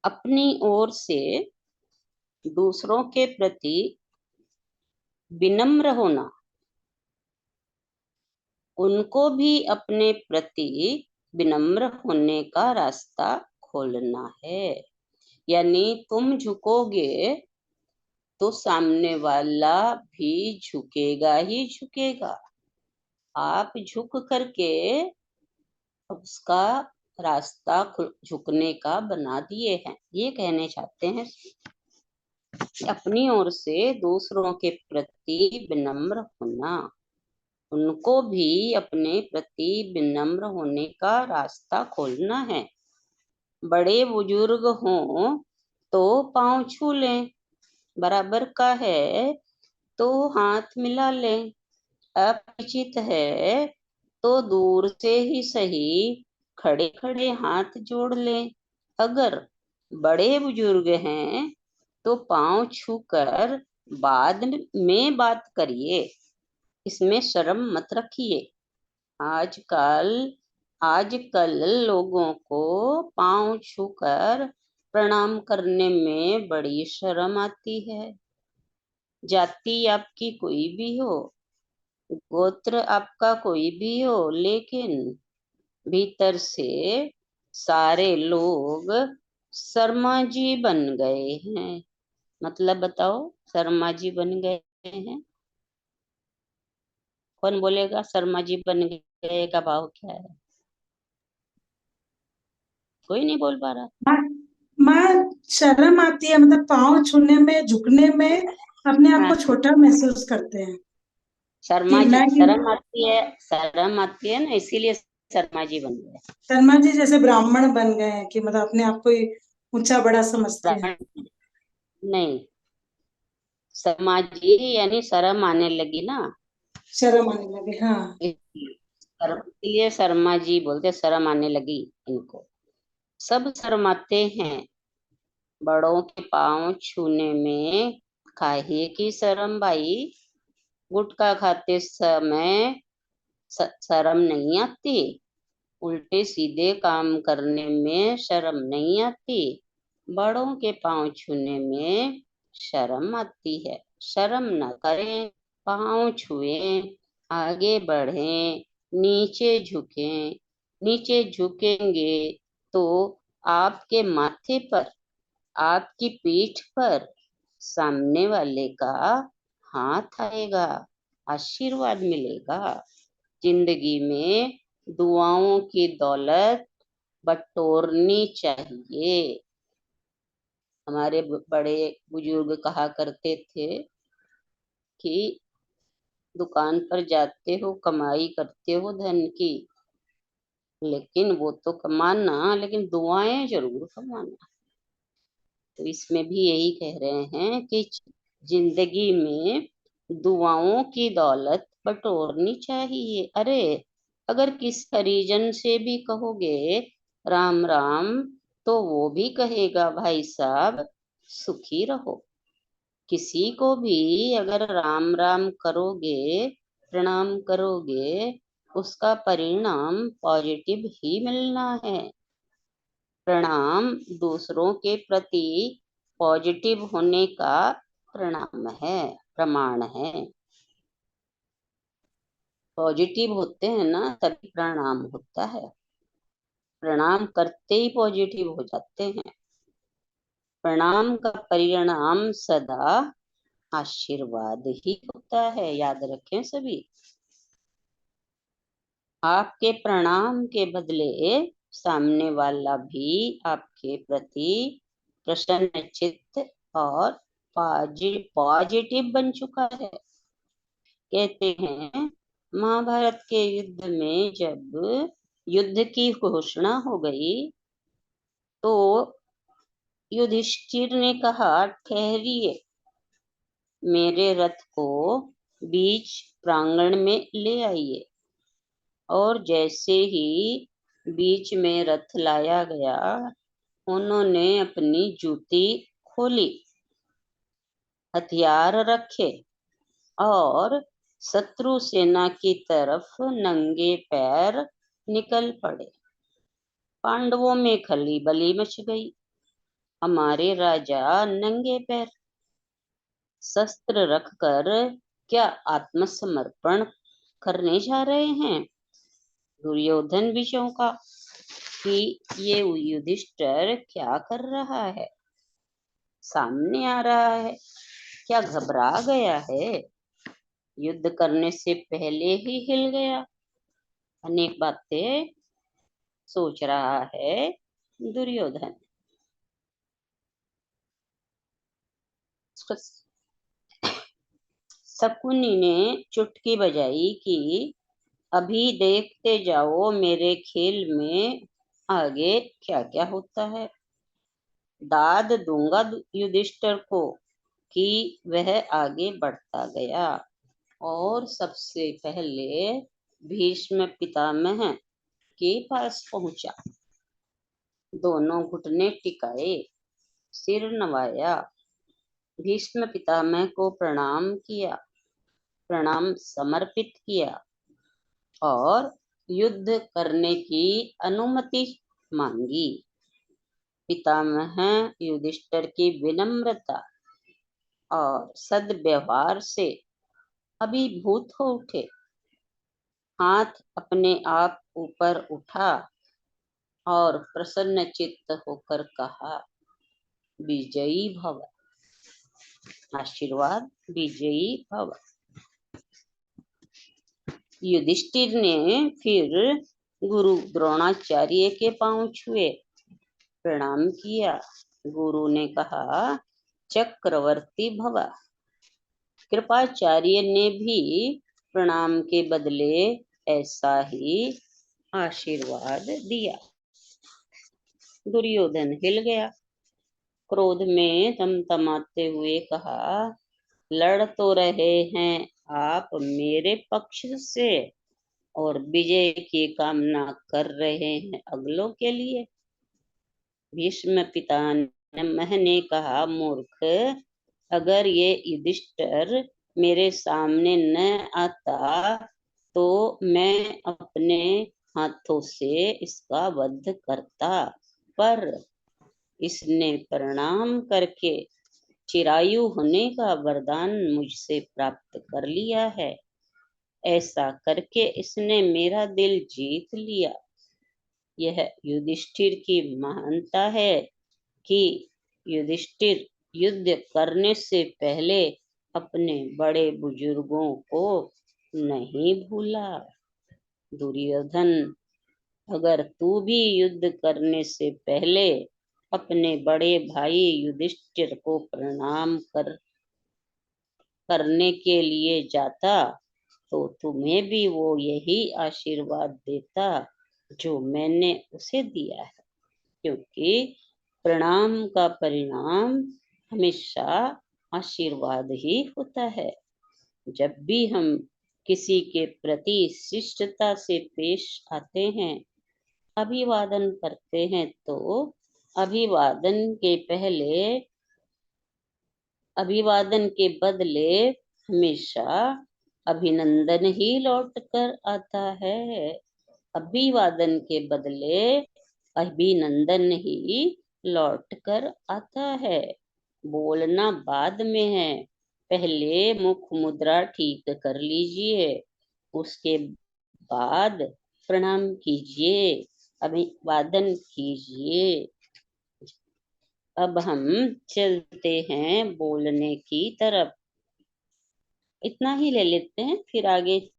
अपनी ओर से दूसरों के प्रति विनम्र होना, उनको भी अपने प्रति विनम्र होने का रास्ता खोलना है। यानी तुम झुकोगे तो सामने वाला भी झुकेगा ही झुकेगा। आप झुक करके उसका रास्ता झुकने का बना दिए हैं। ये कहने चाहते हैं कि अपनी ओर से दूसरों के प्रति विनम्र होना, उनको भी अपने प्रति विनम्र होने का रास्ता खोलना है। बड़े बुजुर्ग हों तो पांव छू लें, बराबर का है तो हाथ मिला लें, अपरिचित है तो दूर से ही सही खड़े खड़े हाथ जोड़ लें। अगर बड़े बुजुर्ग हैं तो पांव छूकर बाद में बात करिए, इसमें शर्म मत रखिए। आजकल लोगों को पांव छूकर प्रणाम करने में बड़ी शर्म आती है। जाति आपकी कोई भी हो, गोत्र आपका कोई भी हो, लेकिन भीतर से सारे लोग शर्मा जी बन गए हैं। मतलब बताओ, शर्मा जी बन गए हैं। कौन बोलेगा शर्मा जी बन गए का भाव क्या है? कोई नहीं बोल पा रहा। माँ माँ, शर्म आती है, मतलब पाँव छूने में, झुकने में अपने आप हाँ, को छोटा महसूस करते हैं कि शर्मा जी, मैं कि शर्म आती है ना, इसीलिए शर्मा जी बन गए। शर्मा जी जैसे ब्राह्मण बन गए हैं कि मतलब अपने आप को ही ऊंचा बड़ा समझते हैं। ब्राह्मण नहीं, शर्मा जी यानी शर्म आने लगी ना, शर्म आने लगे, हाँ। इसलिए शर्मा जी बोलते, शर्म आने लगी इनको। सब शर्माते हैं बड़ों के पांव छूने में। काहे की शर्म भाई? गुटखा खाते समय शर्म नहीं आती? उल्टे सीधे काम करने में शर्म नहीं आती? बड़ों के पांव छूने में शर्म आती है। शर्म न करें, पांव छुएं, आगे बढ़ें, नीचे झुकें। नीचे झुकेंगे तो आपके माथे पर, आपकी पीठ पर सामने वाले का हाथ आएगा, आशीर्वाद मिलेगा। जिंदगी में दुआओं की दौलत बटोरनी चाहिए। हमारे बड़े बुजुर्ग कहा करते थे कि दुकान पर जाते हो, कमाई करते हो धन की, लेकिन वो तो कमाना, लेकिन दुआएं जरूर कमाना। तो इसमें भी यही कह रहे हैं कि जिंदगी में दुआओं की दौलत बटोरनी चाहिए। अरे, अगर किस हरिजन से भी कहोगे राम राम, तो वो भी कहेगा भाई साहब सुखी रहो। किसी को भी अगर राम राम करोगे, प्रणाम करोगे, उसका परिणाम पॉजिटिव ही मिलना है। प्रणाम दूसरों के प्रति पॉजिटिव होने का प्रणाम है, प्रमाण है। पॉजिटिव होते हैं ना तभी प्रणाम होता है। प्रणाम करते ही पॉजिटिव हो जाते हैं। प्रणाम का परिणाम सदा आशीर्वाद ही होता है, याद रखें सभी। आपके प्रणाम के बदले सामने वाला भी आपके प्रति प्रसन्न चित्त और पॉजिटिव बन चुका है। कहते हैं महाभारत के युद्ध में जब युद्ध की घोषणा हो गई तो युधिष्ठिर ने कहा ठहरिए, मेरे रथ को बीच प्रांगण में ले आइए। और जैसे ही बीच में रथ लाया गया, उन्होंने अपनी जूती खोली, हथियार रखे और शत्रु सेना की तरफ नंगे पैर निकल पड़े। पांडवों में खली बली मच गई। हमारे राजा नंगे पैर शस्त्र रखकर क्या आत्मसमर्पण करने जा रहे हैं? दुर्योधन भी चौंका कि ये युधिष्ठिर क्या कर रहा है, सामने आ रहा है, क्या घबरा गया है, युद्ध करने से पहले ही हिल गया, अनेक बातें सोच रहा है दुर्योधन। शकुनी ने चुटकी बजाई कि अभी देखते जाओ मेरे खेल में आगे क्या क्या होता है। दाद दूंगा युधिष्ठिर को कि वह आगे बढ़ता गया और सबसे पहले भीष्म पितामह के पास पहुंचा। दोनों घुटने टिकाए, सिर नवाया, भीष्म पितामह को प्रणाम किया, प्रणाम समर्पित किया और युद्ध करने की अनुमति मांगी। पितामह युधिष्ठिर की विनम्रता और सद्व्यवहार से अभिभूत हो उठे। हाथ अपने आप ऊपर उठा और प्रसन्न चित्त होकर कहा, विजयी भव। आशीर्वाद, विजयी भव। युधिष्ठिर ने फिर गुरु द्रोणाचार्य के पांव छुए, प्रणाम किया। गुरु ने कहा, चक्रवर्ती भव। कृपाचार्य ने भी प्रणाम के बदले ऐसा ही आशीर्वाद दिया। दुर्योधन हिल गया, क्रोध में तमतमाते हुए कहा, लड़ तो रहे हैं आप मेरे पक्ष से और विजय की कामना कर रहे हैं अगलों के लिए। भीष्म पितामह ने कहा, मूर्ख, अगर ये युधिष्ठिर मेरे सामने न आता तो मैं अपने हाथों से इसका वध करता, पर इसने प्रणाम करके चिरायु होने का वरदान मुझसे प्राप्त कर लिया है। ऐसा करके इसने मेरा दिल जीत लिया। यह युधिष्ठिर की महानता है कि युधिष्ठिर युद्ध करने से पहले अपने बड़े बुजुर्गों को नहीं भूला। दुर्योधन, अगर तू भी युद्ध करने से पहले अपने बड़े भाई युधिष्ठिर को प्रणाम करने के लिए जाता तो तुम्हें भी वो यही आशीर्वाद देता जो मैंने उसे दिया है, क्योंकि प्रणाम का परिणाम हमेशा आशीर्वाद ही होता है। जब भी हम किसी के प्रति शिष्टता से पेश आते हैं, अभिवादन करते हैं, तो अभिवादन के बदले हमेशा अभिनंदन ही लौट कर आता है। अभिवादन के बदले अभिनंदन ही लौट कर आता है। बोलना बाद में है, पहले मुख मुद्रा ठीक कर लीजिए, उसके बाद प्रणाम कीजिए, अभिवादन कीजिए। अब हम चलते हैं बोलने की तरफ। इतना ही ले लेते हैं, फिर आगे